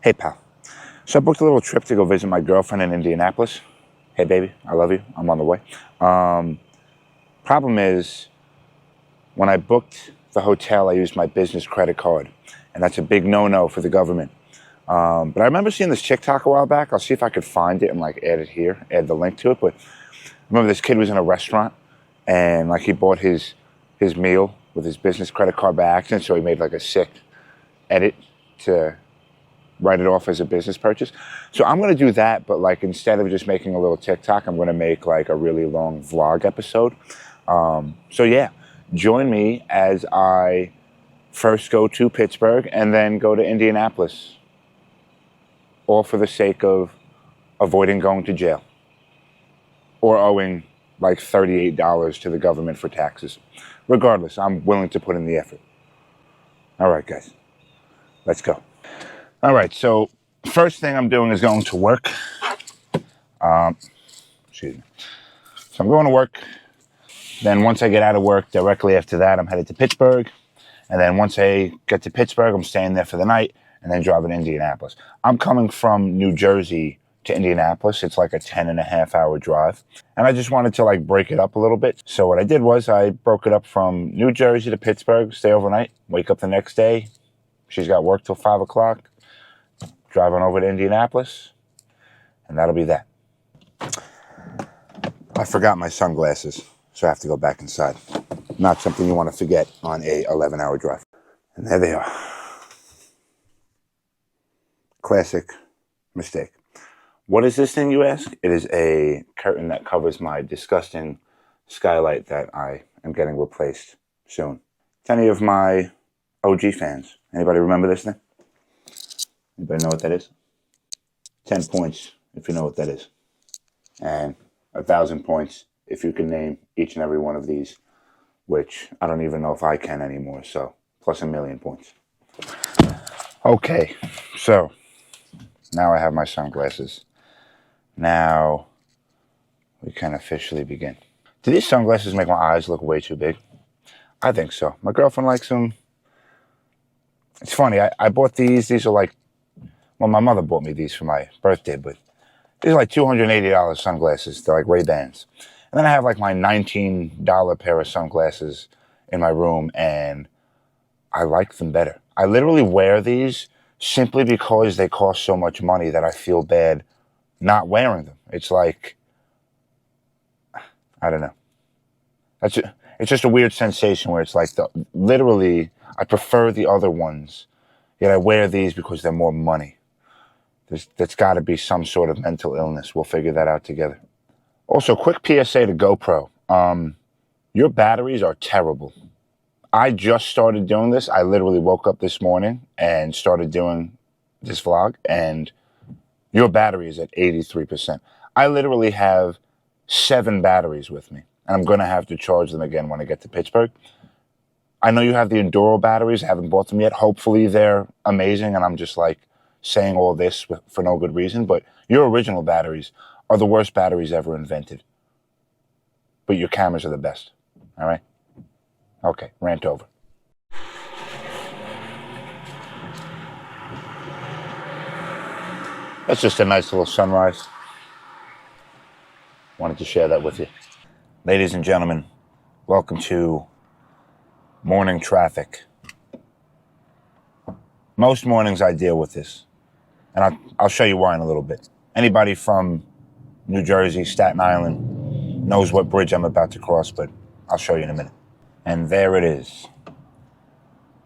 Hey, pal. So I booked a little trip to go visit my girlfriend in Indianapolis. Hey, baby, I love you. I'm on the way. Problem is, when I booked the hotel, I used my business credit card, and that's a big no-no for the government. But I remember seeing this TikTok a while back. I'll see if I could find it and add it here, add the link to it. But I remember this kid was in a restaurant, and he bought his meal with his business credit card by accident, so he made a sick edit to write it off as a business purchase. So I'm going to do that, but instead of just making a little TikTok, I'm going to make a really long vlog episode. So yeah, join me as I first go to Pittsburgh and then go to Indianapolis, all for the sake of avoiding going to jail or owing $38 to the government for taxes. Regardless, I'm willing to put in the effort. All right, guys, let's go. All right, so first thing I'm doing is going to work. Excuse me. So I'm going to work. Then once I get out of work, directly after that, I'm headed to Pittsburgh. And then once I get to Pittsburgh, I'm staying there for the night and then driving to Indianapolis. I'm coming from New Jersey to Indianapolis. It's a 10.5-hour drive. And I just wanted to break it up a little bit. So what I did was I broke it up from New Jersey to Pittsburgh, stay overnight, wake up the next day. She's got work till 5 o'clock. Drive on over to Indianapolis, and that'll be that. I forgot my sunglasses, so I have to go back inside. Not something you want to forget on a 11-hour drive. And there they are. Classic mistake. What is this thing, you ask? It is a curtain that covers my disgusting skylight that I am getting replaced soon. To any of my OG fans, anybody remember this thing? Anybody know what that is? 10 points if you know what that is. And 1,000 points if you can name each and every one of these, which I don't even know if I can anymore, so plus 1,000,000 points. Okay, so now I have my sunglasses. Now we can officially begin. Do these sunglasses make my eyes look way too big? I think so. My girlfriend likes them. It's funny, I bought these. These are well, my mother bought me these for my birthday, but these are $280 sunglasses. They're Ray-Bans. And then I have my $19 pair of sunglasses in my room, and I like them better. I literally wear these simply because they cost so much money that I feel bad not wearing them. It's I don't know. It's just a weird sensation where it's literally, I prefer the other ones, yet I wear these because they're more money. There's got to be some sort of mental illness. We'll figure that out together. Also, quick PSA to GoPro. Your batteries are terrible. I just started doing this. I literally woke up this morning and started doing this vlog, and your battery is at 83%. I literally have 7 batteries with me, and I'm going to have to charge them again when I get to Pittsburgh. I know you have the Enduro batteries. I haven't bought them yet. Hopefully they're amazing, and I'm just saying all this for no good reason, but your original batteries are the worst batteries ever invented. But your cameras are the best. All right? Okay, rant over. That's just a nice little sunrise. Wanted to share that with you. Ladies and gentlemen, welcome to morning traffic. Most mornings I deal with this, and I'll show you why in a little bit. Anybody from New Jersey, Staten Island, knows what bridge I'm about to cross, but I'll show you in a minute. And there it is.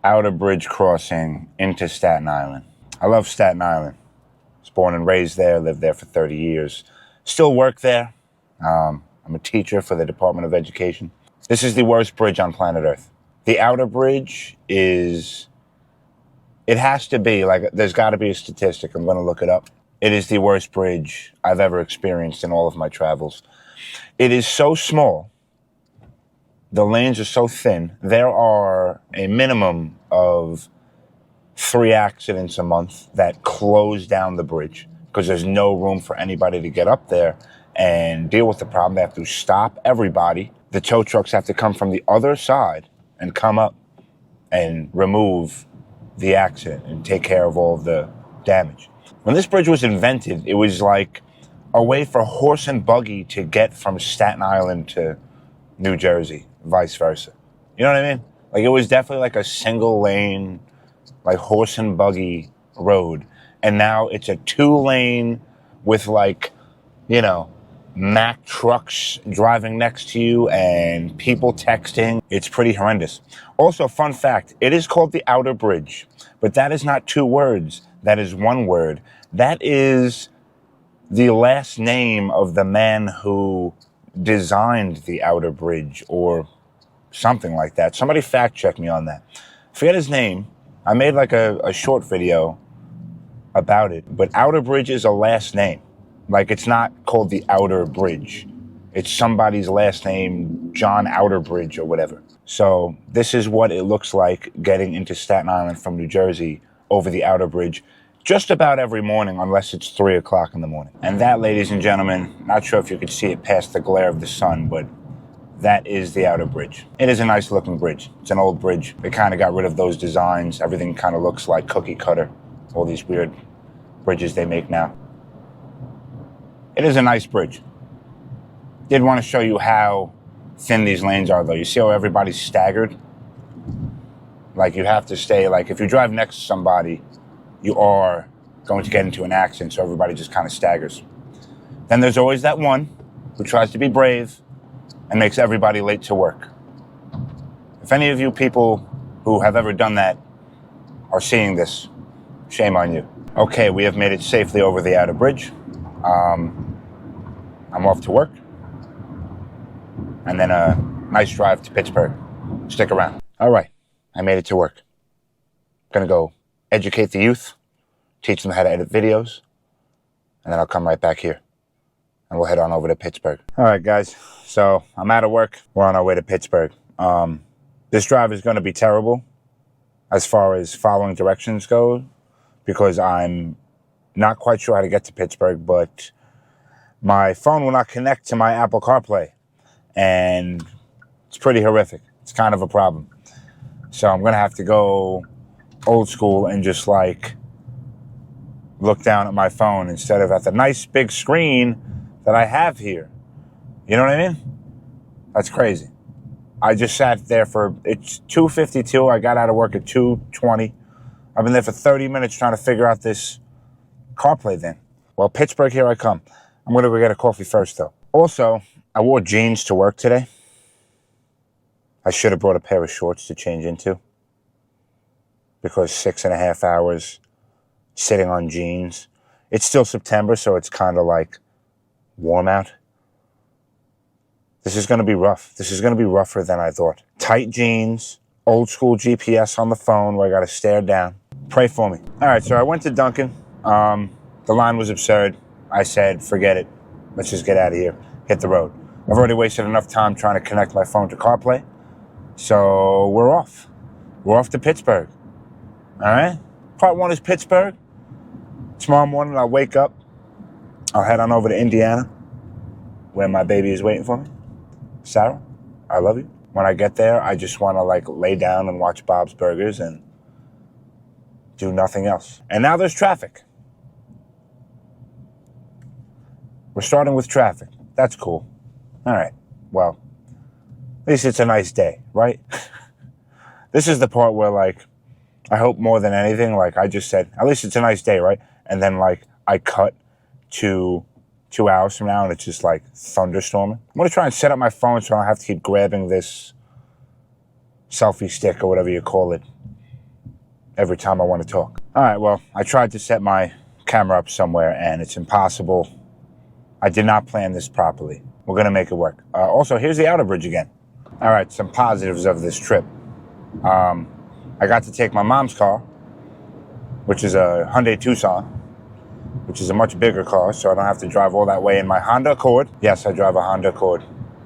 Outer bridge crossing into Staten Island. I love Staten Island. I was born and raised there, lived there for 30 years. Still work there. I'm a teacher for the Department of Education. This is the worst bridge on planet Earth. The outer bridge is... It has to be, there's got to be a statistic. I'm going to look it up. It is the worst bridge I've ever experienced in all of my travels. It is so small. The lanes are so thin. There are a minimum of 3 accidents a month that close down the bridge because there's no room for anybody to get up there and deal with the problem. They have to stop everybody. The tow trucks have to come from the other side and come up and remove the accident and take care of all of the damage. When this bridge was invented, it was like a way for horse and buggy to get from Staten Island to New Jersey, vice versa. You know what I mean? Like, it was definitely like a single lane, like horse and buggy road. And now it's a 2-lane with, like, you know, Mack trucks driving next to you and people texting. It's pretty horrendous. Also, fun fact, it is called the Outer Bridge, but that is not 2 words. That is 1 word. That is the last name of the man who designed the Outer Bridge or something like that. Somebody fact check me on that. Forget his name. I made like a short video about it, but Outer Bridge is a last name. Like, it's not called the Outer Bridge. It's somebody's last name, John Outerbridge or whatever. So this is what it looks like getting into Staten Island from New Jersey over the Outer Bridge just about every morning, unless it's 3 o'clock in the morning. And that, ladies and gentlemen, not sure if you could see it past the glare of the sun, but that is the Outer Bridge. It is a nice looking bridge. It's an old bridge. They kind of got rid of those designs. Everything kind of looks like cookie cutter. All these weird bridges they make now. It is a nice bridge. Did want to show you how thin these lanes are, though. You see how everybody's staggered? Like, you have to stay, like, if you drive next to somebody, you are going to get into an accident, so everybody just kind of staggers. Then there's always that one who tries to be brave and makes everybody late to work. If any of you people who have ever done that are seeing this, shame on you. Okay, we have made it safely over the Outer Bridge. I'm off to work. And then a nice drive to Pittsburgh. Stick around. All right, I made it to work. Gonna go educate the youth, teach them how to edit videos, and then I'll come right back here. And we'll head on over to Pittsburgh. All right, guys. So I'm out of work. We're on our way to Pittsburgh. This drive is going to be terrible as far as following directions go, because I'm not quite sure how to get to Pittsburgh, but my phone will not connect to my Apple CarPlay, and it's pretty horrific. It's kind of a problem. So I'm going to have to go old school and just, like, look down at my phone instead of at the nice big screen that I have here. You know what I mean? That's crazy. I just sat there it's 2:52. I got out of work at 2:20. I've been there for 30 minutes trying to figure out this CarPlay thing. Well, Pittsburgh, here I come. I'm going to go get a coffee first, though. Also, I wore jeans to work today. I should have brought a pair of shorts to change into, because 6.5 hours sitting on jeans. It's still September, so it's kind of like warm out. This is going to be rough. This is going to be rougher than I thought. Tight jeans, old school GPS on the phone where I got to stare down. Pray for me. All right, so I went to Dunkin'. The line was absurd. I said, forget it. Let's just get out of here. Hit the road. I've already wasted enough time trying to connect my phone to CarPlay. So we're off. We're off to Pittsburgh. All right? Part 1 is Pittsburgh. Tomorrow morning I'll wake up. I'll head on over to Indiana, where my baby is waiting for me. Sarah, I love you. When I get there, I just want to, like, lay down and watch Bob's Burgers and do nothing else. And now there's traffic. We're starting with traffic. That's cool. All right. Well, at least it's a nice day, right? This is the part where, like, I hope more than anything, like, I just said, at least it's a nice day, right? And then, like, I cut to 2 hours from now and it's just, like, thunderstorming. I'm going to try and set up my phone so I don't have to keep grabbing this selfie stick or whatever you call it every time I want to talk. All right, well, I tried to set my camera up somewhere and it's impossible. I did not plan this properly. We're going to make it work. Also, here's the Outer Bridge again. All right, some positives of this trip. I got to take my mom's car, which is a Hyundai Tucson, which is a much bigger car, so I don't have to drive all that way in my Honda Accord. Yes, I drive a Honda Accord.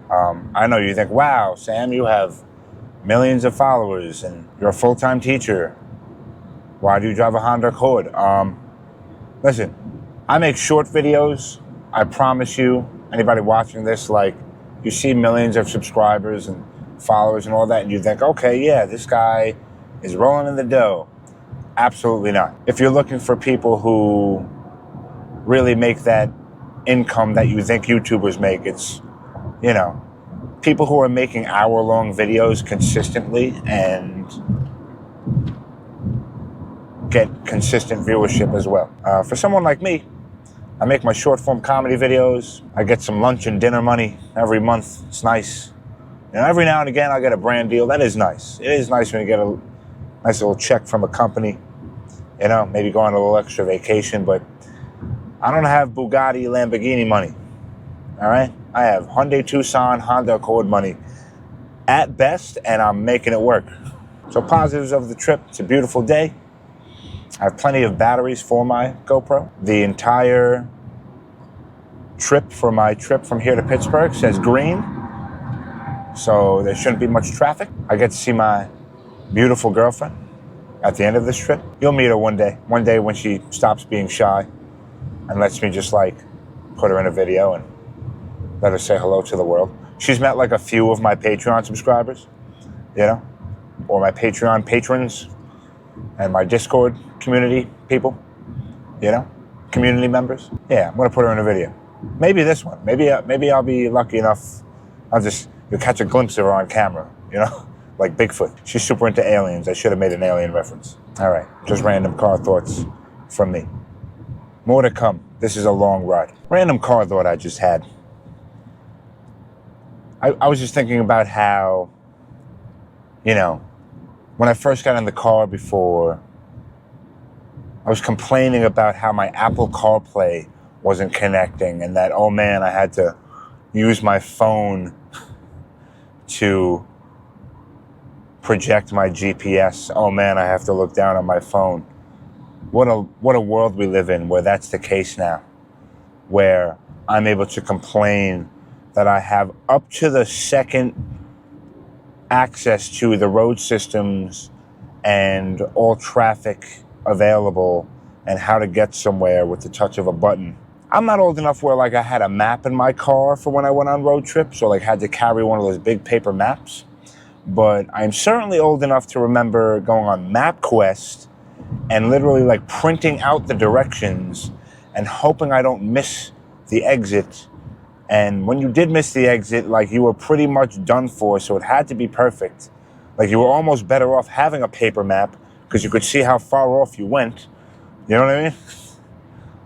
I know you think, wow, Sam, you have millions of followers and you're a full-time teacher. Why do you drive a Honda Accord? Listen, I make short videos. I promise you, anybody watching this, like, you see millions of subscribers and followers and all that, and you think, okay, yeah, this guy is rolling in the dough. Absolutely not. If you're looking for people who really make that income that you think YouTubers make, it's, you know, people who are making hour-long videos consistently and get consistent viewership as well. For someone like me, I make my short-form comedy videos. I get some lunch and dinner money every month. It's nice. Every now and again, I'll get a brand deal. That is nice. It is nice when you get a nice little check from a company. Maybe go on a little extra vacation, but I don't have Bugatti, Lamborghini money. All right? I have Hyundai Tucson, Honda Accord money at best, and I'm making it work. So positives of the trip. It's a beautiful day. I have plenty of batteries for my GoPro. The entire trip for my trip from here to Pittsburgh says green, so there shouldn't be much traffic. I get to see my beautiful girlfriend at the end of this trip. You'll meet her one day when she stops being shy and lets me just put her in a video and let her say hello to the world. She's met a few of my Patreon subscribers, or my Patreon patrons and my Discord community people, community members. Yeah, I'm gonna put her in a video. Maybe this one. Maybe I'll be lucky enough. You'll catch a glimpse of her on camera, like Bigfoot. She's super into aliens. I should have made an alien reference. All right, just random car thoughts from me. More to come. This is a long ride. Random car thought I just had. I was just thinking about how, when I first got in the car before, I was complaining about how my Apple CarPlay wasn't connecting and that, oh man, I had to use my phone to project my GPS. Oh man, I have to look down on my phone. What a world we live in where that's the case now, where I'm able to complain that I have up to the second access to the road systems and all traffic available and how to get somewhere with the touch of a button. I'm not old enough where I had a map in my car for when I went on road trips or had to carry one of those big paper maps. But I'm certainly old enough to remember going on MapQuest and literally printing out the directions and hoping I don't miss the exit. And when you did miss the exit, you were pretty much done for, so it had to be perfect. You were almost better off having a paper map because you could see how far off you went. You know what I mean?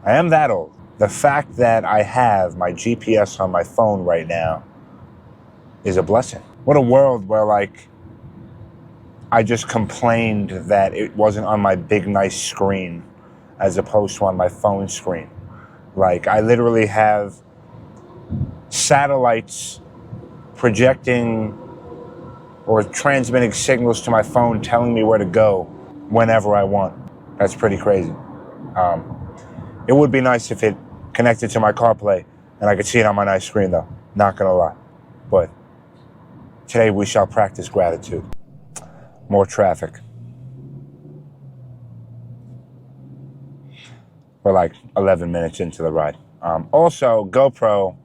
I am that old. The fact that I have my GPS on my phone right now is a blessing. What a world where I just complained that it wasn't on my big nice screen as opposed to on my phone screen. I literally have satellites projecting or transmitting signals to my phone telling me where to go whenever I want. That's pretty crazy. It would be nice if it connected to my CarPlay and I could see it on my nice screen though, not gonna lie. But today we shall practice gratitude. More traffic. We're 11 minutes into the ride. Also, GoPro,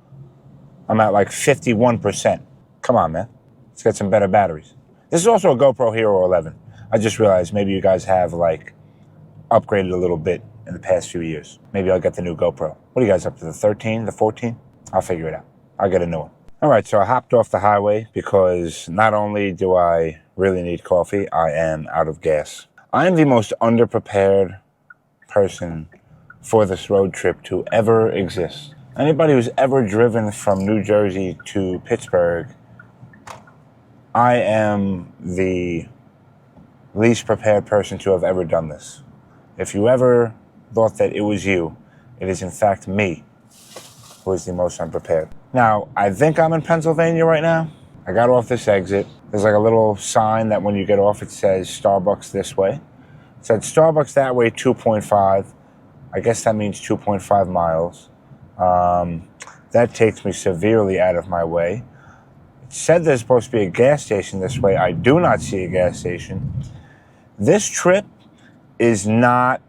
I'm at 51%. Come on, man. Let's get some better batteries. This is also a GoPro Hero 11. I just realized maybe you guys have upgraded a little bit in the past few years. Maybe I'll get the new GoPro. What are you guys up to, the 13, the 14? I'll figure it out. I'll get a new one. All right, so I hopped off the highway because not only do I really need coffee, I am out of gas. I am the most underprepared person for this road trip to ever exist. Anybody who's ever driven from New Jersey to Pittsburgh, I am the least prepared person to have ever done this. If you ever thought that it was you, it is in fact me who is the most unprepared. Now, I think I'm in Pennsylvania right now. I got off this exit. There's a little sign that when you get off, it says Starbucks this way. It said Starbucks that way, 2.5. I guess that means 2.5 miles. That takes me severely out of my way. It said there's supposed to be a gas station this way. I do not see a gas station. This trip is not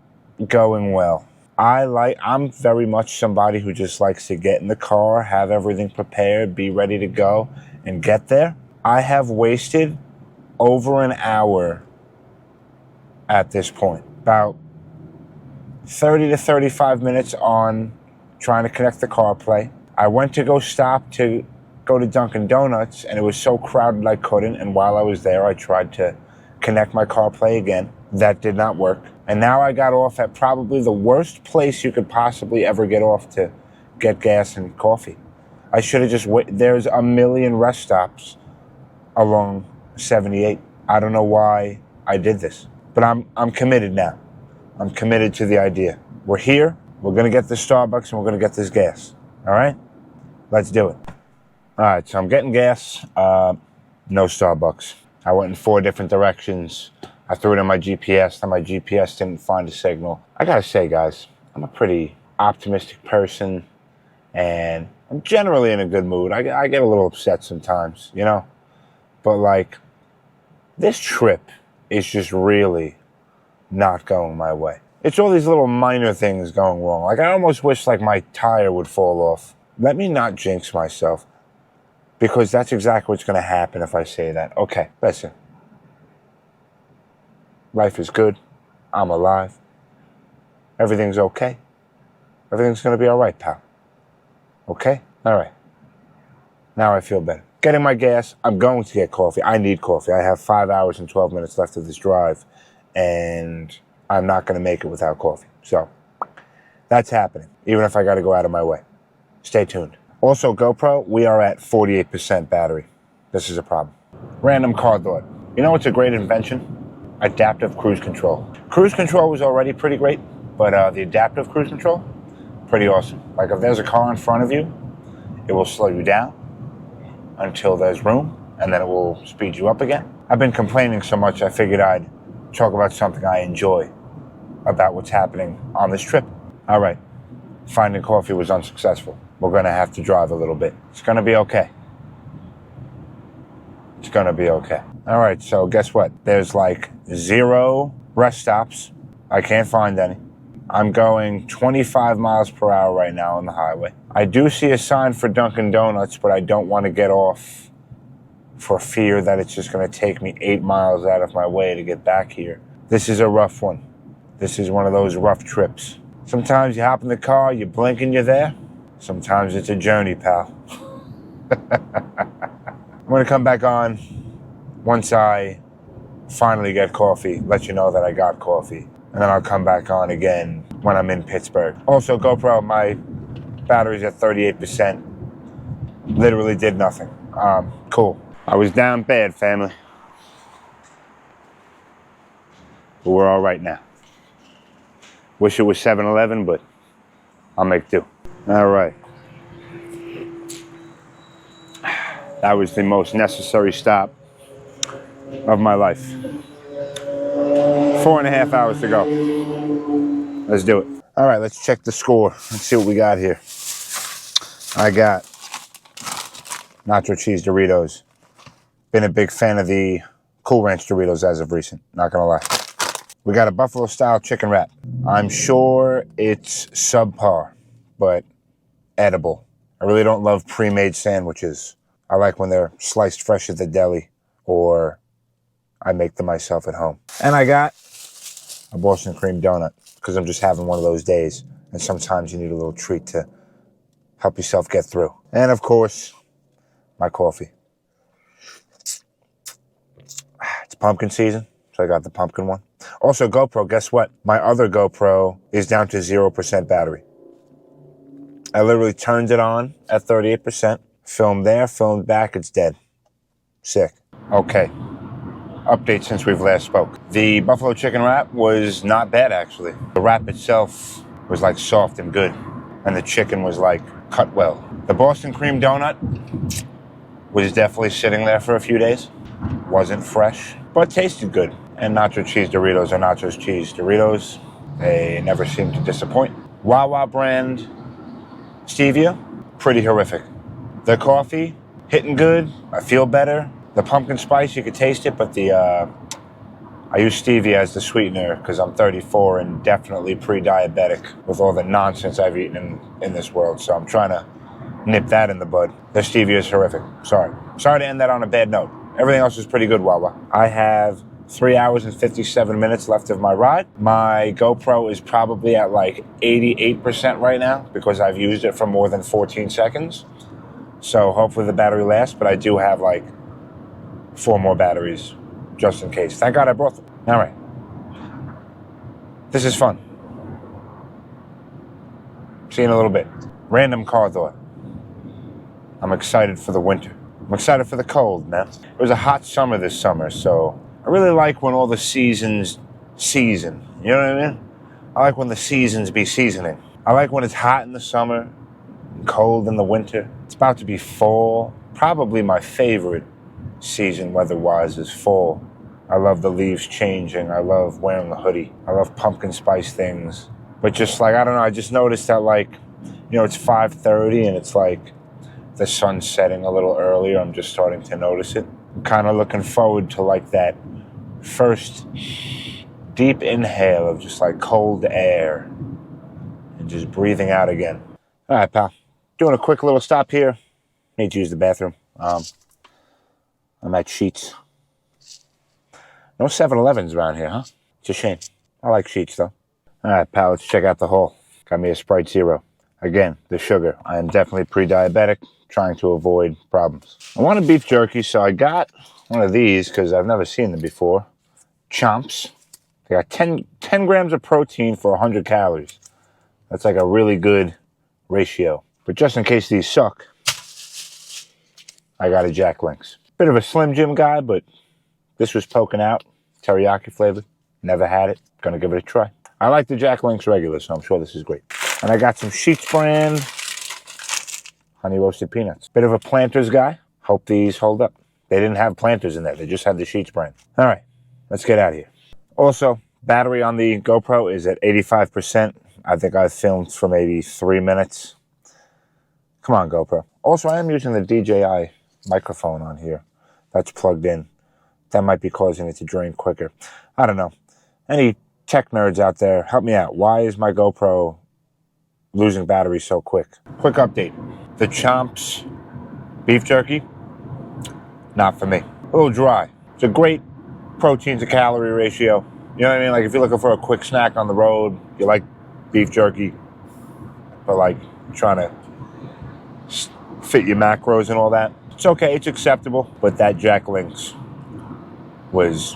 going well. I'm very much somebody who just likes to get in the car, have everything prepared, be ready to go, and get there. I have wasted over an hour at this point. About 30 to 35 minutes on trying to connect the CarPlay. I went to go stop to go to Dunkin' Donuts, and it was so crowded I couldn't. And while I was there, I tried to connect my CarPlay again. That did not work. And now I got off at probably the worst place you could possibly ever get off to get gas and coffee. I should have just there's a million rest stops along 78. I don't know why I did this, but I'm committed now. I'm committed to the idea. We're here. We're gonna get this Starbucks and we're gonna get this gas. All right, let's do it. All right, so I'm getting gas. No Starbucks. I went in 4 different directions. I threw it in my GPS, and my GPS didn't find a signal. I gotta say, guys, I'm a pretty optimistic person, and I'm generally in a good mood. I get a little upset sometimes, you know? But, like, this trip is just really not going my way. It's all these little minor things going wrong. Like, I almost wish, like, my tire would fall off. Let me not jinx myself, because that's exactly what's going to happen if I say that. Okay, listen. Life is good. I'm alive. Everything's okay. Everything's going to be all right, pal. Okay? All right. Now I feel better. Getting my gas. I'm going to get coffee. I need coffee. I have 5 hours and 12 minutes left of this drive, and I'm not going to make it without coffee. So that's happening, even if I got to go out of my way. Stay tuned. Also, GoPro, we are at 48% battery. This is a problem. Random car thought. You know what's a great invention? Adaptive cruise control. Cruise control was already pretty great, but the adaptive cruise control, pretty awesome. Like if there's a car in front of you, it will slow you down until there's room, and then it will speed you up again. I've been complaining so much, I figured I'd talk about something I enjoy about what's happening on this trip. All right, finding coffee was unsuccessful. We're gonna have to drive a little bit. It's gonna be okay. It's gonna be okay. All right, so guess what? There's like 0 rest stops. I can't find any. I'm going 25 miles per hour right now on the highway. I do see a sign for Dunkin' Donuts, but I don't want to get off for fear that it's just going to take me 8 miles out of my way to get back here. This is a rough one. This is one of those rough trips. Sometimes you hop in the car, you blink and you're there. Sometimes it's a journey, pal. I'm going to come back on once I finally get coffee, let you know that I got coffee. And then I'll come back on again when I'm in Pittsburgh. Also, GoPro, my battery's at 38%. Literally did nothing. Cool. I was down bad, family. But we're all right now. Wish it was 7-Eleven, but I'll make do. All right. That was the most necessary stop of my life. 4.5 hours to go. Let's do it. All right, let's check the score. Let's see what we got here. I got nacho cheese Doritos. Been a big fan of the Cool Ranch Doritos as of recent, not gonna lie. We got a buffalo style chicken wrap. I'm sure it's subpar, but edible. I really don't love pre-made sandwiches. I like when they're sliced fresh at the deli, or I make them myself at home. And I got a Boston cream donut, because I'm just having one of those days, and sometimes you need a little treat to help yourself get through. And of course, my coffee. It's pumpkin season, so I got the pumpkin one. Also, GoPro, guess what? My other GoPro is down to 0% battery. I literally turned it on at 38%, filmed there, filmed back, it's dead. Sick. Okay. Update since we've last spoke. The buffalo chicken wrap was not bad, actually. The wrap itself was like soft and good, and the chicken was like cut well. The Boston cream donut was definitely sitting there for a few days. Wasn't fresh, but tasted good. And nacho cheese Doritos are nacho cheese Doritos. They never seem to disappoint. Wawa brand stevia, pretty horrific. The coffee, hitting good. I feel better. The pumpkin spice, you could taste it, but I use stevia as the sweetener because I'm 34 and definitely pre-diabetic with all the nonsense I've eaten in this world. So I'm trying to nip that in the bud. The stevia is horrific. Sorry to end that on a bad note. Everything else is pretty good, Wawa. I have 3 hours and 57 minutes left of my ride. My GoPro is probably at like 88% right now because I've used it for more than 14 seconds. So hopefully the battery lasts, but I do have like 4 more batteries just in case. Thank God I brought them. All right. This is fun. See you in a little bit. Random car thought. I'm excited for the winter. I'm excited for the cold, man. It was a hot summer this summer, so I really like when all the seasons season. You know what I mean? I like when the seasons be seasoning. I like when it's hot in the summer and cold in the winter. It's about to be fall. Probably my favorite season weather-wise is fall. I love the leaves changing. I love wearing a hoodie. I love pumpkin spice things. But just like, I don't know, I just noticed that like, you know, it's 5:30 and it's like the sun's setting a little earlier. I'm just starting to notice it. I'm kind of looking forward to like that first deep inhale of just like cold air and just breathing out again. All right, pal. Doing a quick little stop here. Need to use the bathroom. I'm at Sheetz. No 7-Elevens around here, huh? It's a shame. I like Sheetz, though. All right, pal, let's check out the haul. Got me a Sprite Zero. Again, the sugar. I am definitely pre-diabetic, trying to avoid problems. I wanted beef jerky, so I got one of these because I've never seen them before. Chomps. They got 10 grams of protein for 100 calories. That's like a really good ratio. But just in case these suck, I got a Jack Link's. Bit of a Slim Jim guy, but this was poking out. Teriyaki flavored. Never had it. Gonna give it a try. I like the Jack Link's regular, so I'm sure this is great. And I got some Sheetz brand honey roasted peanuts. Bit of a Planters guy. Hope these hold up. They didn't have Planters in there. They just had the Sheetz brand. All right, let's get out of here. Also, battery on the GoPro is at 85%. I think I filmed for maybe 3 minutes. Come on, GoPro. Also, I am using the DJI microphone on here. That's plugged in. That might be causing it to drain quicker. I don't know. Any tech nerds out there, help me out. Why is my GoPro losing battery so quick? Quick update. The Chomps beef jerky, not for me. A little dry. It's a great protein to calorie ratio. You know what I mean? Like if you're looking for a quick snack on the road, you like beef jerky, but like trying to fit your macros and all that. It's okay, it's acceptable, but that Jack Link's was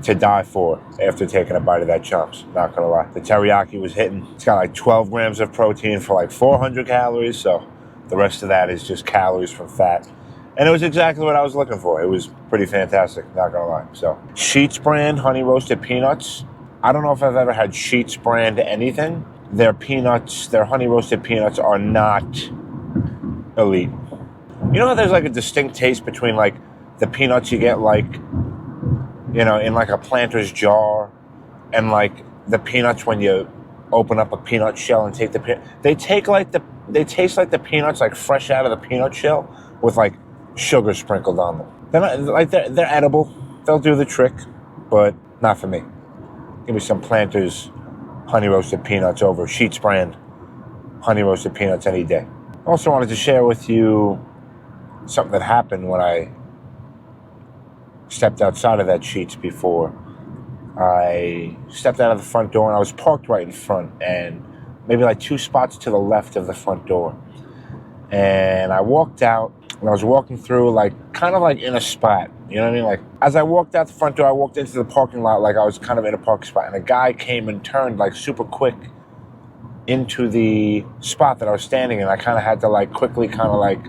to die for after taking a bite of that Chomps, not gonna lie. The teriyaki was hitting. It's got like 12 grams of protein for like 400 calories, so the rest of that is just calories from fat. And it was exactly what I was looking for. It was pretty fantastic, not gonna lie. So, Sheetz brand honey roasted peanuts. I don't know if I've ever had Sheetz brand anything. Their peanuts, their honey roasted peanuts are not elite. You know how there's like a distinct taste between like the peanuts you get like, you know, in like a Planters jar and like the peanuts when you open up a peanut shell and take the peanut. They taste like the peanuts like fresh out of the peanut shell with like sugar sprinkled on them. They're not, like they're edible. They'll do the trick, but not for me. Give me some Planters honey roasted peanuts over Sheetz brand honey roasted peanuts any day. Also wanted to share with you something that happened when I stepped outside of that Sheetz before. I stepped out of the front door and I was parked right in front and maybe like 2 spots to the left of the front door. And I walked out and I was walking through like kind of like in a spot. You know what I mean? Like as I walked out the front door, I walked into the parking lot like I was kind of in a parking spot. And a guy came and turned like super quick into the spot that I was standing in. I kind of had to like quickly kind of like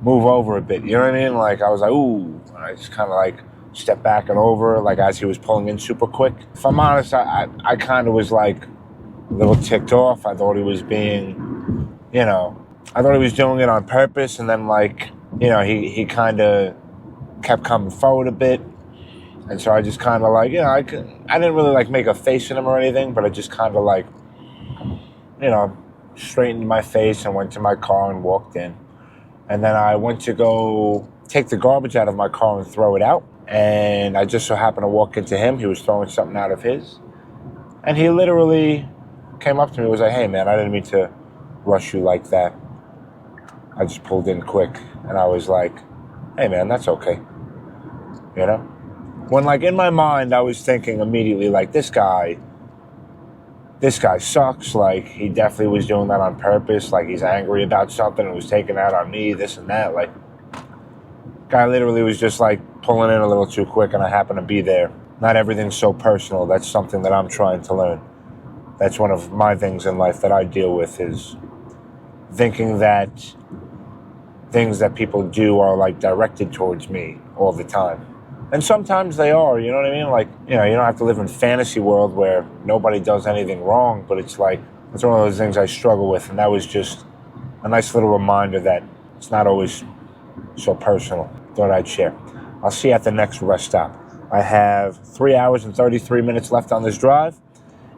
move over a bit. You know what I mean? Like I was like, ooh. And I just kind of like stepped back and over like as he was pulling in super quick. If I'm honest, I kind of was like a little ticked off. I thought he was being, you know, I thought he was doing it on purpose. And then like, you know, he kind of kept coming forward a bit. And so I just kind of like, you know, I didn't really like make a face at him or anything, but I just kind of like, you know, straightened my face and went to my car and walked in. And then I went to go take the garbage out of my car and throw it out. And I just so happened to walk into him. He was throwing something out of his. And he literally came up to me and was like, hey, man, I didn't mean to rush you like that. I just pulled in quick. And I was like, hey, man, that's okay. You know? When like in my mind, I was thinking immediately like, this guy sucks. Like he definitely was doing that on purpose. Like he's angry about something and was taking that on me, this and that. Like guy literally was just like pulling in a little too quick and I happened to be there. Not everything's so personal. That's something that I'm trying to learn. That's one of my things in life that I deal with, is thinking that things that people do are like directed towards me all the time. And sometimes they are, you know what I mean? Like, you know, you don't have to live in fantasy world where nobody does anything wrong, but it's like, it's one of those things I struggle with. And that was just a nice little reminder that it's not always so personal. Thought I'd share. I'll see you at the next rest stop. I have 3 hours and 33 minutes left on this drive.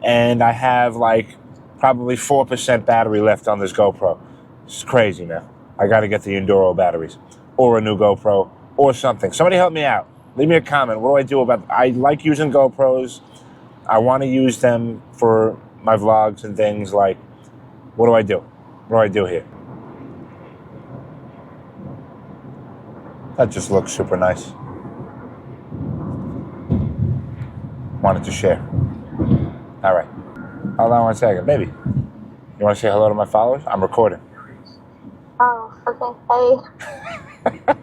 And I have like probably 4% battery left on this GoPro. It's crazy, man. I got to get the Enduro batteries or a new GoPro or something. Somebody help me out. Leave me a comment. What do I do about it? I like using GoPros. I want to use them for my vlogs and things. Like, what do I do? What do I do here? That just looks super nice. Wanted to share. All right. Hold on one second. Baby, you want to say hello to my followers? I'm recording. Oh, okay. Hey.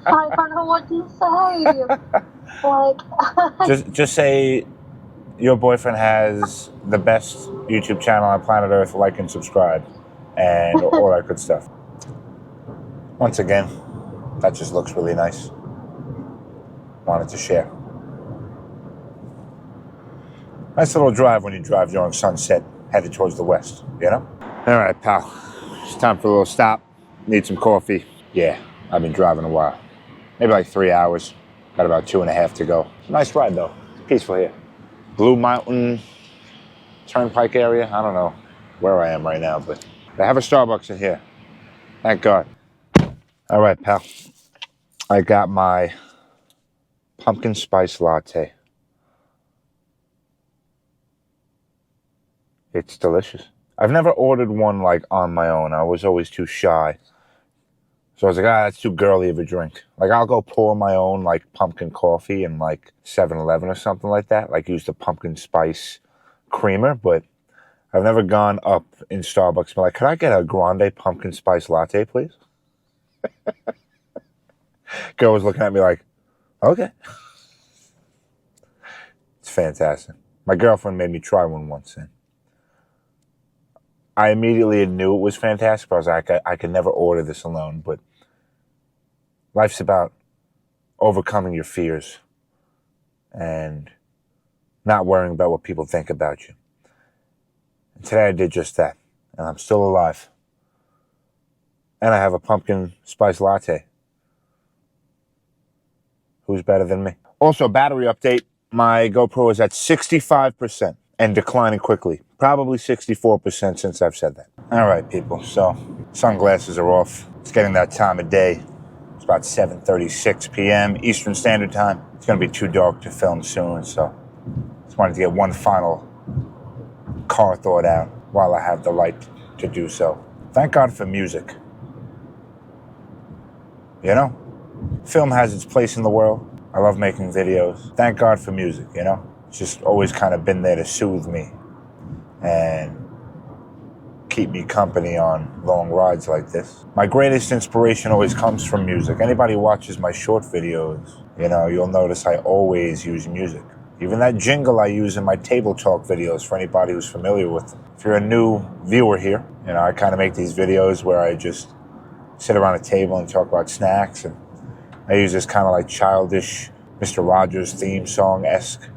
I don't know what to say. Like, just say your boyfriend has the best YouTube channel on planet Earth. Like and subscribe, and all that good stuff. Once again, that just looks really nice. Wanted to share. Nice little drive when you drive during sunset, headed towards the west. You know. All right, pal. It's time for a little stop. Need some coffee. Yeah, I've been driving a while. Maybe like 3 hours. Got about 2.5 to go. Nice ride though. Peaceful here. Blue Mountain Turnpike area. I don't know where I am right now, but they have a Starbucks in here. Thank God. All right, pal. I got my pumpkin spice latte. It's delicious. I've never ordered one like on my own. I was always too shy. So I was like, that's too girly of a drink. Like, I'll go pour my own, like, pumpkin coffee in, like, 7-Eleven or something like that. Like, use the pumpkin spice creamer. But I've never gone up in Starbucks and been like, could I get a grande pumpkin spice latte, please? Girl was looking at me like, okay. It's fantastic. My girlfriend made me try one once. And I immediately knew it was fantastic. But I was like, I could never order this alone. But life's about overcoming your fears and not worrying about what people think about you. And today I did just that. And I'm still alive. And I have a pumpkin spice latte. Who's better than me? Also, battery update. My GoPro is at 65% and declining quickly. Probably 64% since I've said that. All right, people. So sunglasses are off. It's getting that time of day. It's about 7:36 p.m. Eastern Standard Time. It's going to be too dark to film soon, so just wanted to get one final car thought out while I have the light to do so. Thank God for music. You know, film has its place in the world. I love making videos. Thank God for music, you know? It's just always kind of been there to soothe me and keep me company on long rides like this. My greatest inspiration always comes from music. Anybody who watches my short videos, you know, you'll notice I always use music. Even that jingle I use in my table talk videos for anybody who's familiar with them. If you're a new viewer here, you know, I kind of make these videos where I just sit around a table and talk about snacks, and I use this kind of like childish Mr. Rogers theme song-esque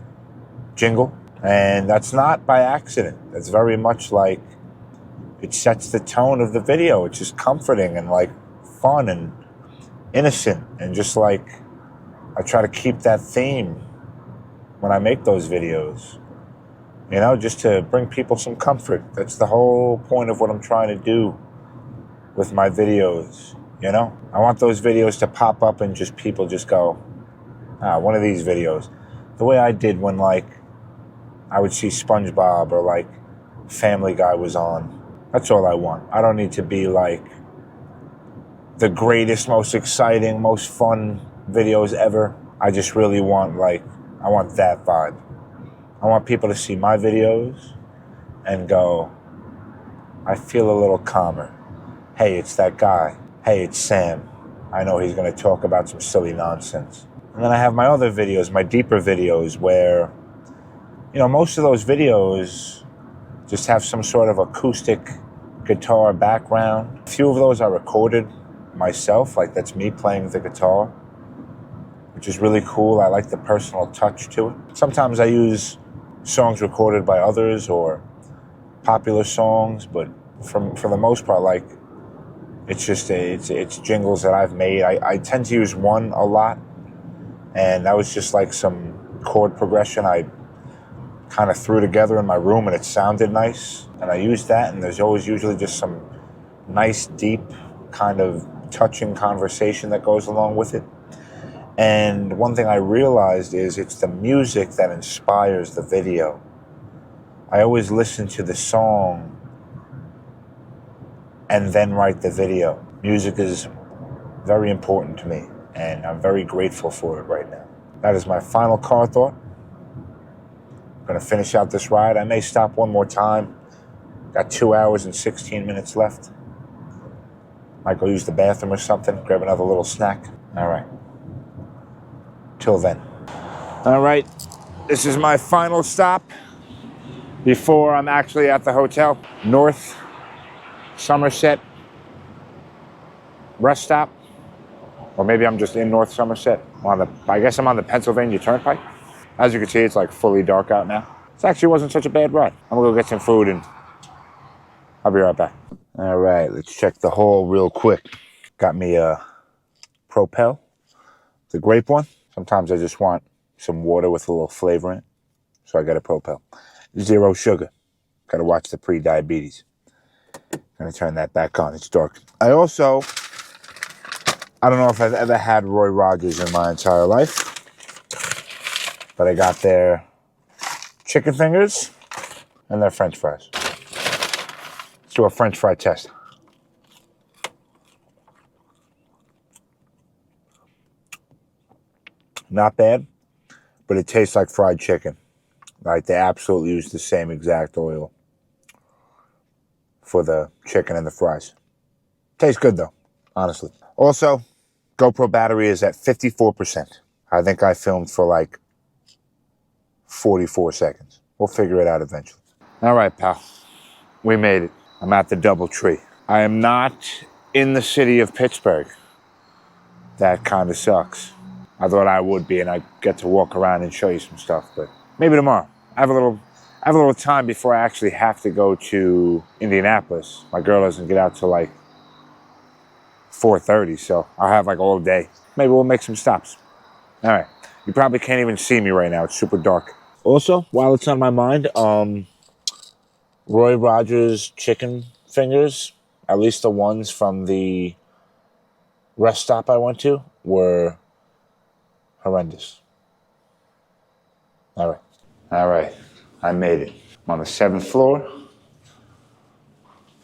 jingle. And that's not by accident. That's very much like it sets the tone of the video. It's just comforting and like fun and innocent. And just like I try to keep that theme when I make those videos. You know, just to bring people some comfort. That's the whole point of what I'm trying to do with my videos. You know, I want those videos to pop up and just people just go, one of these videos. The way I did when like I would see SpongeBob or like Family Guy was on. That's all I want. I don't need to be like the greatest, most exciting, most fun videos ever. I just really want like I want that vibe. I want people to see my videos and go, I feel a little calmer. Hey, it's that guy. Hey, it's Sam. I know he's going to talk about some silly nonsense. And then I have my other videos, my deeper videos, where, most of those videos just have some sort of acoustic guitar background. A few of those I recorded myself, like that's me playing the guitar, which is really cool. I like the personal touch to it. Sometimes I use songs recorded by others or popular songs, but for the most part, like, it's just it's jingles that I've made. I tend to use one a lot, and that was just like some chord progression I kind of threw together in my room, and it sounded nice, and I used that. And there's always usually just some nice, deep, kind of touching conversation that goes along with it. And one thing I realized is it's the music that inspires the video. I always listen to the song and then write the video. Music is very important to me, and I'm very grateful for it right now. That is my final car thought. I'm gonna finish out this ride. I may stop one more time. Got 2 hours and 16 minutes left. Might go use the bathroom or something, grab another little snack. All right. Till then. All right, this is my final stop before I'm actually at the hotel. North Somerset rest stop. Or maybe I'm just in North Somerset. I guess I'm on the Pennsylvania Turnpike. As you can see, it's like fully dark out now. This actually wasn't such a bad ride. I'm gonna go get some food and I'll be right back. All right, let's check the haul real quick. Got me a Propel, the grape one. Sometimes I just want some water with a little flavor in it, so I got a Propel. 0 sugar. Gotta watch the pre-diabetes. Gonna turn that back on, it's dark. I don't know if I've ever had Roy Rogers in my entire life, but I got their chicken fingers and their French fries. Let's do a French fry test. Not bad, but it tastes like fried chicken. Like they absolutely use the same exact oil for the chicken and the fries. Tastes good though, honestly. Also, GoPro battery is at 54%. I think I filmed for like 44 seconds. We'll figure it out eventually. All right, pal. We made it. I'm at the DoubleTree. I am not in the city of Pittsburgh. That kind of sucks. I thought I would be, and I'd get to walk around and show you some stuff, but maybe tomorrow. I have a little time before I actually have to go to Indianapolis. My girl doesn't get out till like 4:30, so I'll have like all day. Maybe we'll make some stops. All right. You probably can't even see me right now. It's super dark. Also, while it's on my mind, Roy Rogers chicken fingers, at least the ones from the rest stop I went to, were horrendous. All right, I made it. I'm on the 7th floor,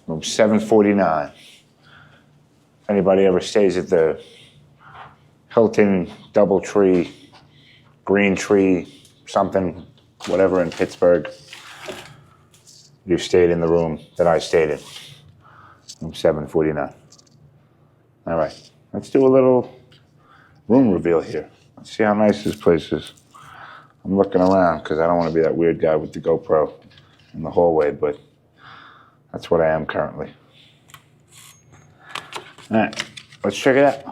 room 749. If anybody ever stays at the Hilton DoubleTree, Green Tree, something, whatever in Pittsburgh, you stayed in the room that I stayed in, room 749. All right, let's do a little room reveal here. Let's see how nice this place is. I'm looking around because I don't want to be that weird guy with the GoPro in the hallway, but that's what I am currently. All right, let's check it out.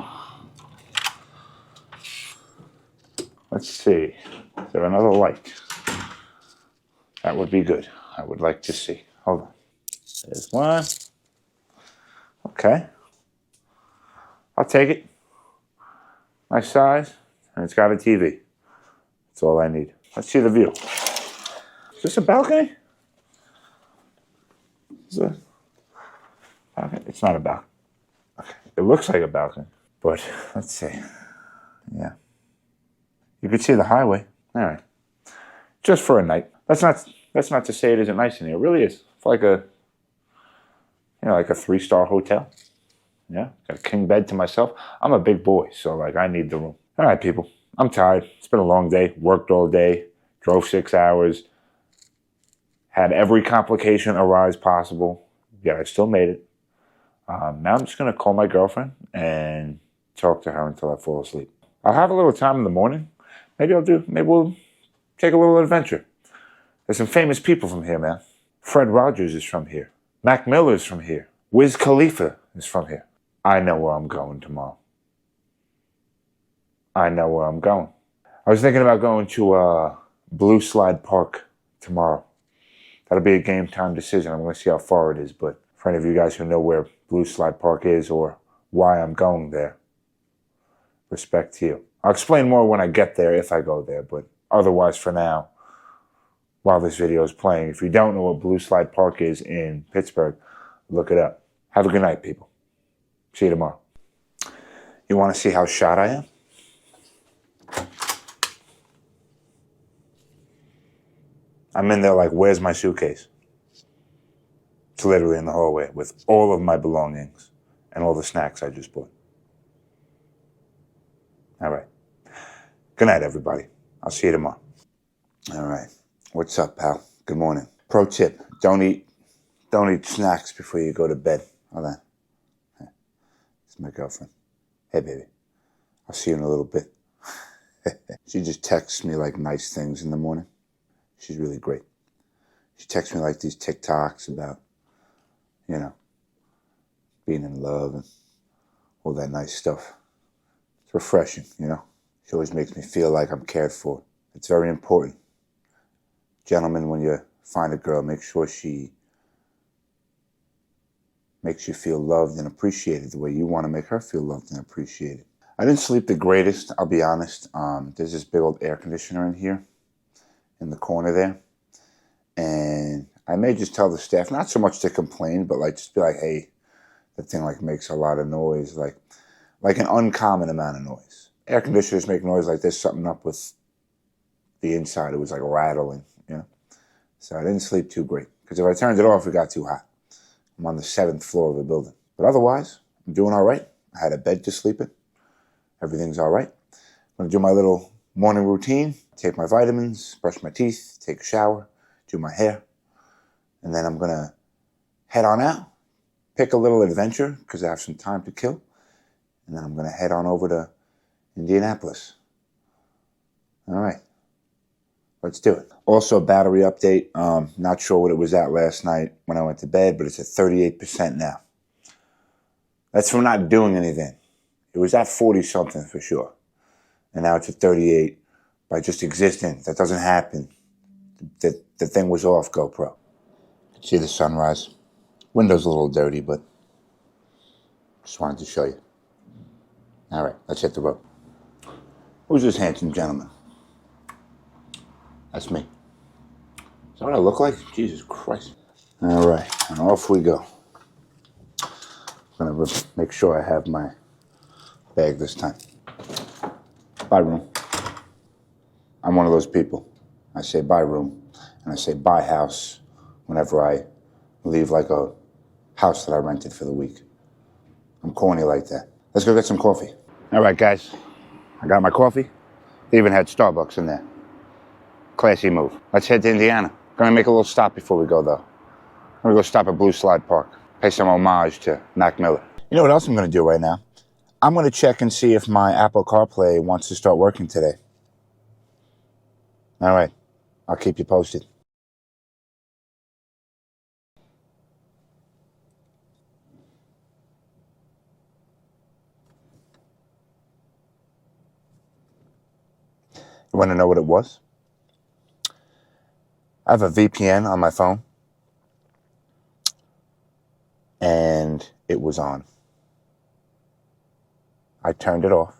Let's see, is there another light? That would be good. I would like to see. Hold on. There's one. Okay. I'll take it. Nice size, and it's got a TV. That's all I need. Let's see the view. Is this a balcony? Is it a balcony? It's not a balcony. Okay. It looks like a balcony, but let's see. Yeah. You could see the highway. All right. Just for a night. That's not to say it isn't nice in here. It really is. It's like a, like a 3-star hotel. Yeah. Got a king bed to myself. I'm a big boy, so like I need the room. All right, people. I'm tired. It's been a long day. Worked all day. Drove 6 hours. Had every complication arise possible. Yet I still made it. Now I'm just going to call my girlfriend and talk to her until I fall asleep. I'll have a little time in the morning. Maybe we'll take a little adventure. There's some famous people from here, man. Fred Rogers is from here. Mac Miller's from here. Wiz Khalifa is from here. I know where I'm going tomorrow. I know where I'm going. I was thinking about going to Blue Slide Park tomorrow. That'll be a game time decision. I'm going to see how far it is, but for any of you guys who know where Blue Slide Park is or why I'm going there, respect to you. I'll explain more when I get there if I go there, but otherwise for now, while this video is playing, if you don't know what Blue Slide Park is in Pittsburgh, look it up. Have a good night, people. See you tomorrow. You want to see how shot I am? I'm in there like, where's my suitcase? It's literally in the hallway with all of my belongings and all the snacks I just bought. All right. Good night, everybody. I'll see you tomorrow. All right. What's up, pal? Good morning. Pro tip, don't eat snacks before you go to bed. Hold on. Hey, it's my girlfriend. Hey, baby. I'll see you in a little bit. She just texts me like nice things in the morning. She's really great. She texts me like these TikToks about, you know, being in love and all that nice stuff. It's refreshing, you know. She always makes me feel like I'm cared for. It's very important. Gentlemen, when you find a girl, make sure she makes you feel loved and appreciated the way you want to make her feel loved and appreciated. I didn't sleep the greatest, I'll be honest. There's this big old air conditioner in here, in the corner there. And I may just tell the staff, not so much to complain, but like just be like, hey, that thing like makes a lot of noise, like an uncommon amount of noise. Air conditioners make noise like there's something up with the inside. It was like rattling, you know. So I didn't sleep too great because if I turned it off, it got too hot. I'm on the 7th floor of a building. But otherwise, I'm doing all right. I had a bed to sleep in. Everything's all right. I'm going to do my little morning routine, take my vitamins, brush my teeth, take a shower, do my hair. And then I'm going to head on out, pick a little adventure because I have some time to kill. And then I'm going to head on over to Indianapolis. All right. Let's do it. Also, battery update. Not sure what it was at last night when I went to bed, but it's at 38% now. That's from not doing anything. It was at 40-something for sure. And now it's at 38 by just existing. That doesn't happen. The thing was off, GoPro. See the sunrise. Window's a little dirty, but just wanted to show you. All right, let's hit the road. Who's this handsome gentleman? That's me. Is that what I look like? Jesus Christ. All right, and off we go. I'm going to make sure I have my bag this time. Bye, room. I'm one of those people. I say bye, room, and I say bye, house, whenever I leave like a house that I rented for the week. I'm corny like that. Let's go get some coffee. All right, guys. I got my coffee. They even had Starbucks in there. Classy move. Let's head to Indiana. Gonna make a little stop before we go, though. I'm gonna go stop at Blue Slide Park. Pay some homage to Mac Miller. You know what else I'm gonna do right now? I'm gonna check and see if my Apple CarPlay wants to start working today. All right. I'll keep you posted. You want to know what it was? I have a VPN on my phone, and it was on. I turned it off,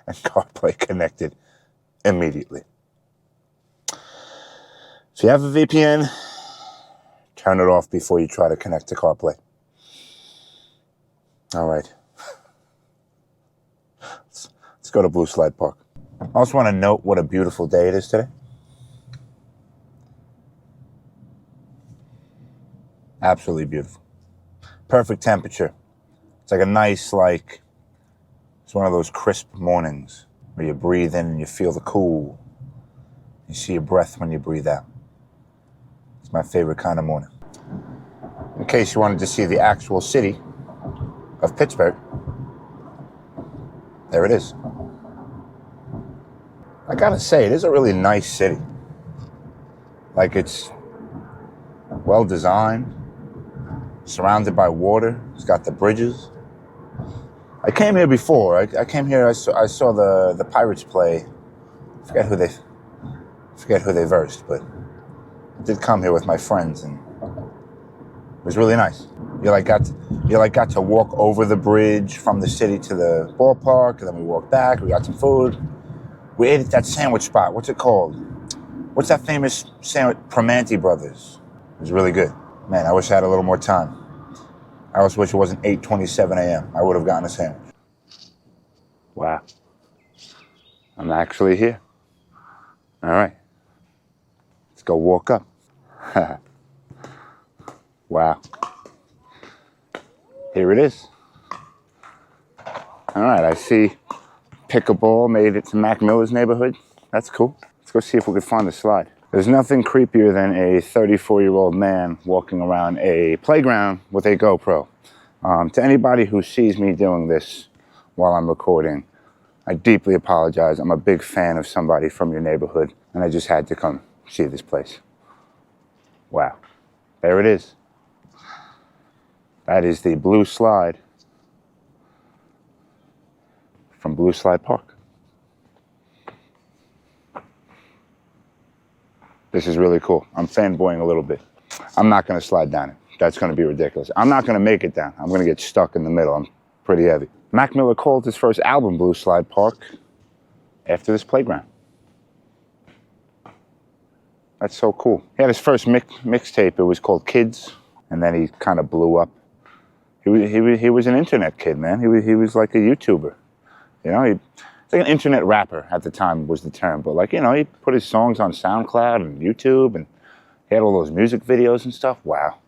and CarPlay connected immediately. If you have a VPN, turn it off before you try to connect to CarPlay. All right. Let's go to Blue Slide Park. I also want to note what a beautiful day it is today. Absolutely beautiful. Perfect temperature. It's like a nice, It's one of those crisp mornings where you breathe in and you feel the cool. You see your breath when you breathe out. It's my favorite kind of morning. In case you wanted to see the actual city of Pittsburgh, there it is. I gotta say, it is a really nice city. Like, it's well designed, surrounded by water. It's got the bridges. I came here before. I came here. I saw the Pirates play. Forget who they versed, but I did come here with my friends, and it was really nice. You got to walk over the bridge from the city to the ballpark, and then we walked back. We got some food. We ate at that sandwich spot. What's it called? What's that famous sandwich? Primanti Brothers. It was really good. Man, I wish I had a little more time. I also wish it wasn't 8:27 a.m. I would have gotten a sandwich. Wow. I'm actually here. All right. Let's go walk up. Wow. Here it is. All right, I see Pickleball made it to Mac Miller's neighborhood. That's cool. Let's go see if we can find a slide. There's nothing creepier than a 34-year-old man walking around a playground with a GoPro. To anybody who sees me doing this while I'm recording, I deeply apologize. I'm a big fan of somebody from your neighborhood, and I just had to come see this place. Wow. There it is. That is the blue slide from Blue Slide Park. This is really cool. I'm fanboying a little bit. I'm not going to slide down it. That's going to be ridiculous. I'm not going to make it down. I'm going to get stuck in the middle. I'm pretty heavy. Mac Miller called his first album Blue Slide Park after this playground. That's so cool. He had his first mixtape. It was called Kids, and then he kind of blew up. He was an internet kid, man. He was like a YouTuber. You know, he's like an internet rapper at the time was the term. But like, you know, he put his songs on SoundCloud and YouTube, and he had all those music videos and stuff. Wow.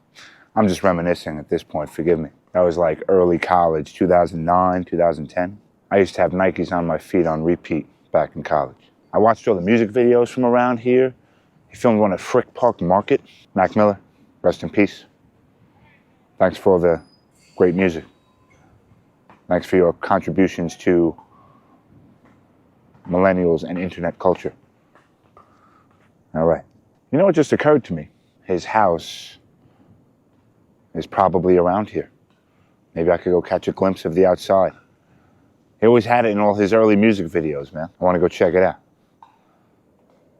I'm just reminiscing at this point, forgive me. That was like early college, 2009, 2010. I used to have Nikes on my feet on repeat back in college. I watched all the music videos from around here. He filmed one at Frick Park Market. Mac Miller, rest in peace. Thanks for all the great music. Thanks for your contributions to millennials and internet culture. All right. You know what just occurred to me? His house is probably around here. Maybe I could go catch a glimpse of the outside. He always had it in all his early music videos, man. I want to go check it out.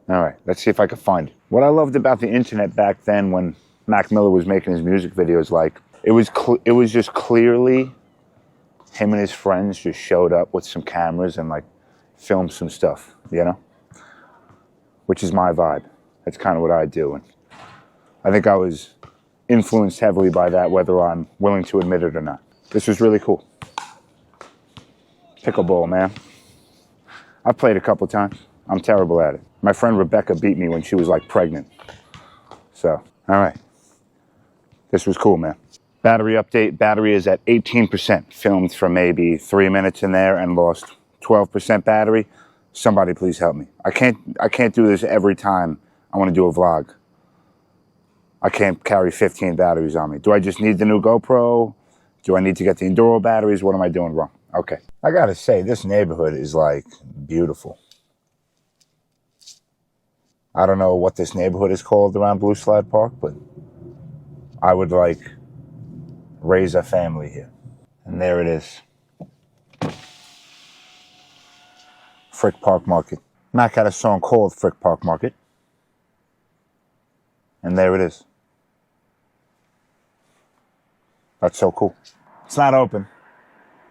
All right, let's see if I can find it. What I loved about the internet back then when Mac Miller was making his music videos, like, it was just clearly him and his friends just showed up with some cameras and like filmed some stuff, you know? Which is my vibe. That's kind of what I do. And I think I was influenced heavily by that, whether I'm willing to admit it or not. This was really cool. Pickleball, man. I've played a couple times. I'm terrible at it. My friend Rebecca beat me when she was like pregnant. So, all right. This was cool, man. Battery update. Battery is at 18%. Filmed for maybe 3 minutes in there and lost 12% battery. Somebody please help me. I can't do this every time I want to do a vlog. I can't carry 15 batteries on me. Do I just need the new GoPro? Do I need to get the Enduro batteries? What am I doing wrong? Okay. I gotta say, this neighborhood is like beautiful. I don't know what this neighborhood is called around Blue Slide Park, but I would like raise a family here. And there it is. Frick Park Market. Mac had a song called Frick Park Market. And there it is. That's so cool. It's not open.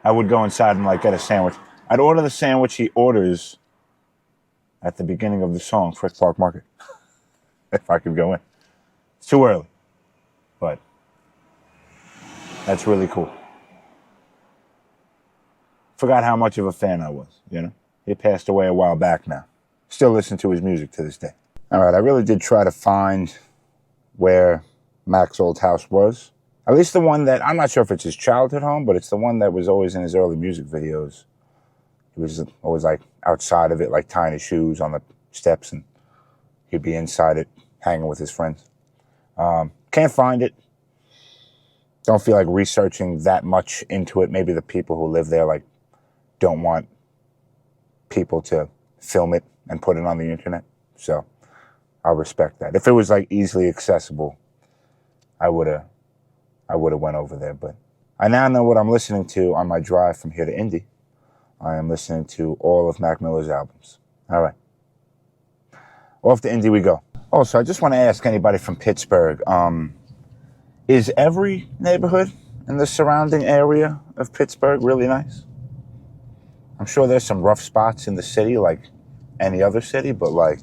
I would go inside and like get a sandwich. I'd order the sandwich he orders at the beginning of the song, Frick Park Market. If I could go in. It's too early. But that's really cool. Forgot how much of a fan I was, you know? He passed away a while back now. Still listen to his music to this day. All right, I really did try to find where Mac's old house was. At least the one that, I'm not sure if it's his childhood home, but it's the one that was always in his early music videos. He was always like outside of it, like tying his shoes on the steps, and he'd be inside it, hanging with his friends. Can't find it. Don't feel like researching that much into it. Maybe the people who live there like don't want people to film it and put it on the internet. So I'll respect that. If it was like easily accessible, I would have went over there. But I now know what I'm listening to on my drive from here to Indy. I am listening to all of Mac Miller's albums. All right. Off to Indy we go. Also, I just want to ask anybody from Pittsburgh, is every neighborhood in the surrounding area of Pittsburgh really nice? I'm sure there's some rough spots in the city like any other city, but like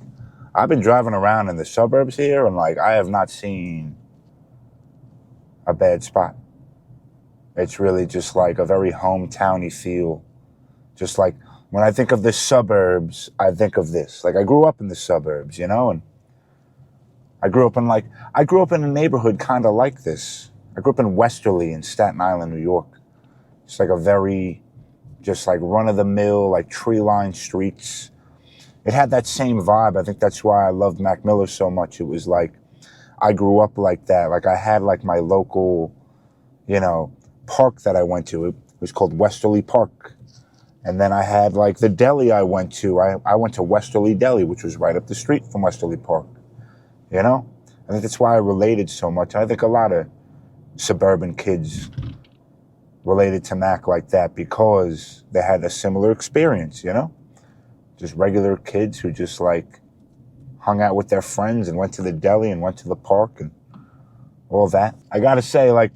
I've been driving around in the suburbs here and like I have not seen a bad spot. It's really just like a very hometowny feel. Just like when I think of the suburbs, I think of this. Like I grew up in the suburbs, you know, and I grew up in a neighborhood kind of like this. I grew up in Westerly in Staten Island, New York. It's like a very, just like run-of-the-mill, like tree-lined streets. It had that same vibe. I think that's why I loved Mac Miller so much. It was like, I grew up like that. Like I had like my local, you know, park that I went to. It was called Westerly Park. And then I had like the deli I went to. I went to Westerly Deli, which was right up the street from Westerly Park. You know? I think that's why I related so much. I think a lot of suburban kids related to Mac like that because they had a similar experience, you know? Just regular kids who just like hung out with their friends and went to the deli and went to the park and all that. I gotta say, like,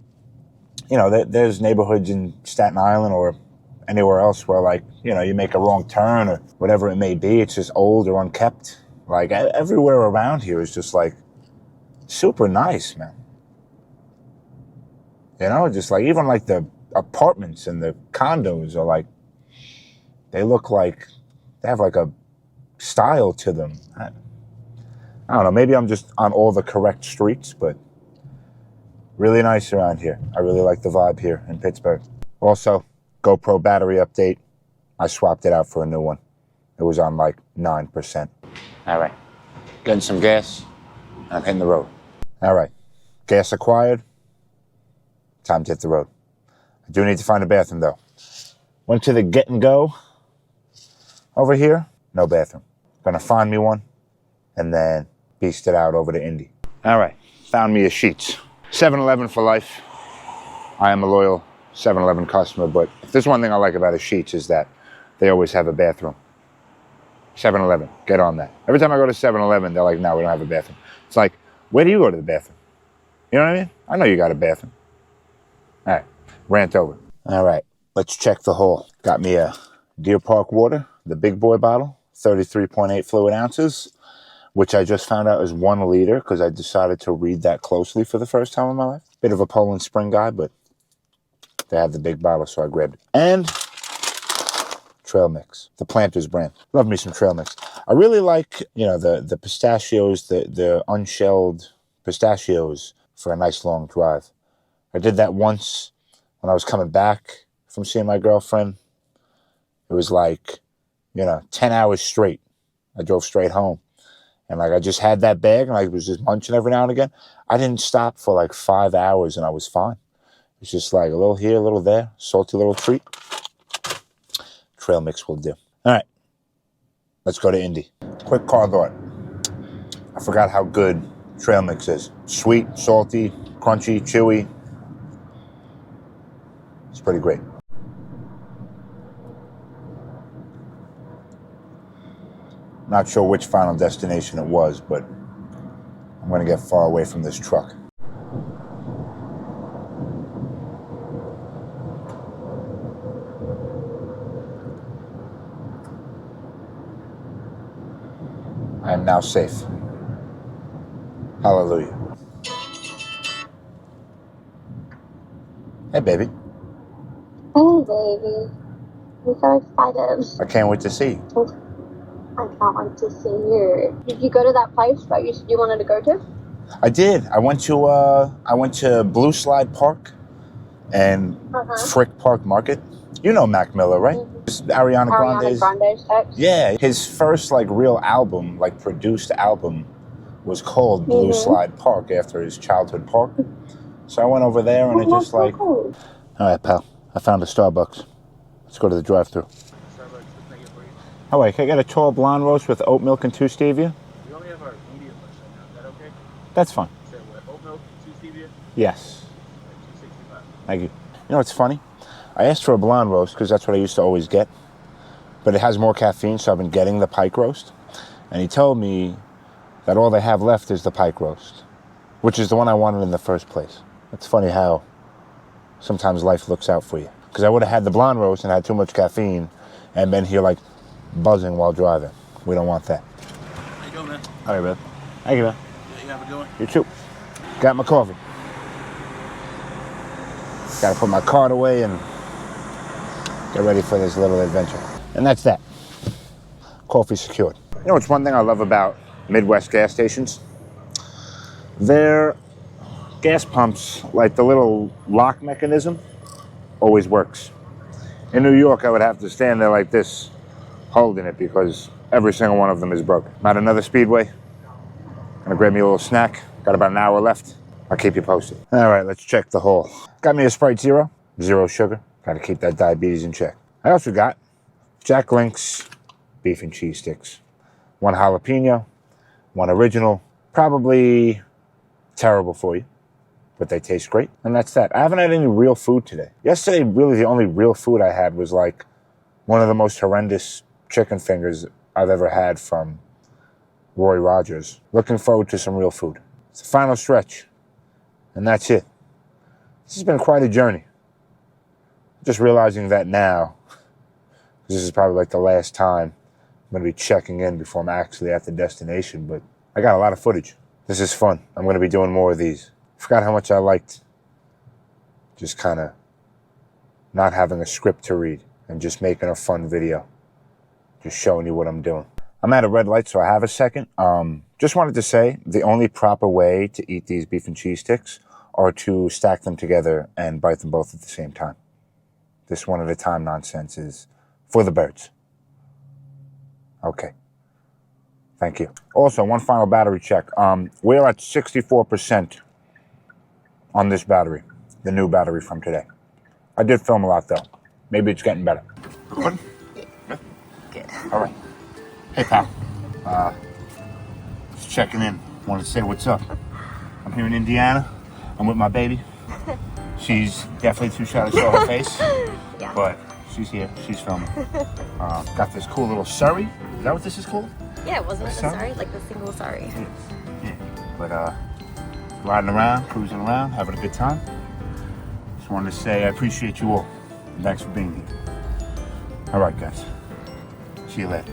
you know, there's neighborhoods in Staten Island or anywhere else where, like, you know, you make a wrong turn or whatever it may be. It's just old or unkept. Like, everywhere around here is just, like, super nice, man. You know, just, like, even, like, the apartments and the condos are, like, they look like, they have, like, a style to them. I don't know, maybe I'm just on all the correct streets, but really nice around here. I really like the vibe here in Pittsburgh. Also, GoPro battery update. I swapped it out for a new one. It was on like 9%. All right. Getting some gas. I'm hitting the road. All right. Gas acquired. Time to hit the road. I do need to find a bathroom though. Went to the Get and Go over here. No bathroom. Gonna find me one and then beast it out over to Indy. All right. Found me a Sheetz. 7-Eleven for life. I am a loyal 7-Eleven customer, but if there's one thing I like about a Sheetz is that they always have a bathroom. 7-Eleven, get on that. Every time I go to 7-Eleven, they're like, no, we don't have a bathroom. It's like, where do you go to the bathroom? You know what I mean? I know you got a bathroom. All right, rant over. All right, let's check the haul. Got me a Deer Park water, the big boy bottle, 33.8 fluid ounces, which I just found out is 1 liter because I decided to read that closely for the first time in my life. Bit of a Poland Spring guy, but they have the big bottle, so I grabbed it. And Trail Mix, the Planters brand. Love me some Trail Mix. I really like, you know, the pistachios, the unshelled pistachios for a nice long drive. I did that once when I was coming back from seeing my girlfriend. It was like, you know, 10 hours straight. I drove straight home. And like I just had that bag and I was just munching every now and again. I didn't stop for like 5 hours and I was fine. It's just like a little here, a little there, salty little treat. Trail Mix will do. All right, let's go to Indy. Quick car thought. I forgot how good Trail Mix is. Sweet, salty, crunchy, chewy. It's pretty great. Not sure which final destination it was, but I'm going to get far away from this truck. I am now safe. Hallelujah. Hey, baby. Hey, baby. I'm so excited. I can't wait to see you. I can't wait to see you. Did you go to that place that you said you wanted to go to? I did. I went to Blue Slide Park and Frick Park Market. You know Mac Miller, right? Ariana Ariana Grande's. Grande's ex. Yeah, his first like real album, like produced album, was called Blue Slide Park after his childhood park. So I went over there and it just like, all right, pal, I found a Starbucks. Let's go to the drive-thru. All right, can I get a tall blonde roast with oat milk and 2 stevia? We only have our medium ones right now. Is that okay? That's fine. So what, oat milk, 2 stevia? Yes. $2.65. Thank you. You know what's funny? I asked for a blonde roast because that's what I used to always get. But it has more caffeine, so I've been getting the pike roast. And he told me that all they have left is the pike roast, which is the one I wanted in the first place. It's funny how sometimes life looks out for you. Because I would have had the blonde roast and had too much caffeine and been here like buzzing while driving. We don't want that. How you doing, man? All right, man. Thank you, man. Yeah, you have a good one? You too. Got my coffee. Got to put my card away and get ready for this little adventure. And that's that. Coffee secured. You know, it's one thing I love about Midwest gas stations. Their gas pumps, like the little lock mechanism, always works. In New York, I would have to stand there like this, holding it, because every single one of them is broken. I'm at another Speedway. Gonna grab me a little snack. Got about an hour left. I'll keep you posted. All right, let's check the haul. Got me a Sprite Zero, 0 sugar. Gotta keep that diabetes in check. I also got Jack Link's beef and cheese sticks. 1 jalapeno, 1 original. Probably terrible for you, but they taste great. And that's that. I haven't had any real food today. Yesterday, really the only real food I had was like one of the most horrendous chicken fingers I've ever had from Roy Rogers. Looking forward to some real food. It's the final stretch. And that's it. This has been quite a journey. Just realizing that now, this is probably like the last time I'm going to be checking in before I'm actually at the destination, but I got a lot of footage. This is fun. I'm going to be doing more of these. I forgot how much I liked just kind of not having a script to read and just making a fun video. Just showing you what I'm doing. I'm at a red light, so I have a second. Just wanted to say the only proper way to eat these beef and cheese sticks are to stack them together and bite them both at the same time. This one at a time nonsense is for the birds. Okay. Thank you. Also, one final battery check. We're at 64% on this battery, the new battery from today. I did film a lot though. Maybe it's getting better. Recording? Yeah. Good. All right. Hey pal. Just checking in. Wanted to say what's up. I'm here in Indiana. I'm with my baby. She's definitely too shy to show her face. Yeah. But she's here. She's filming. Got this cool little Surrey. Is that what this is called? Yeah, wasn't it the Surrey? Like the single Surrey. Yes. Yeah. But riding around, cruising around, having a good time. Just wanted to say I appreciate you all. And thanks for being here. All right, guys. See you later.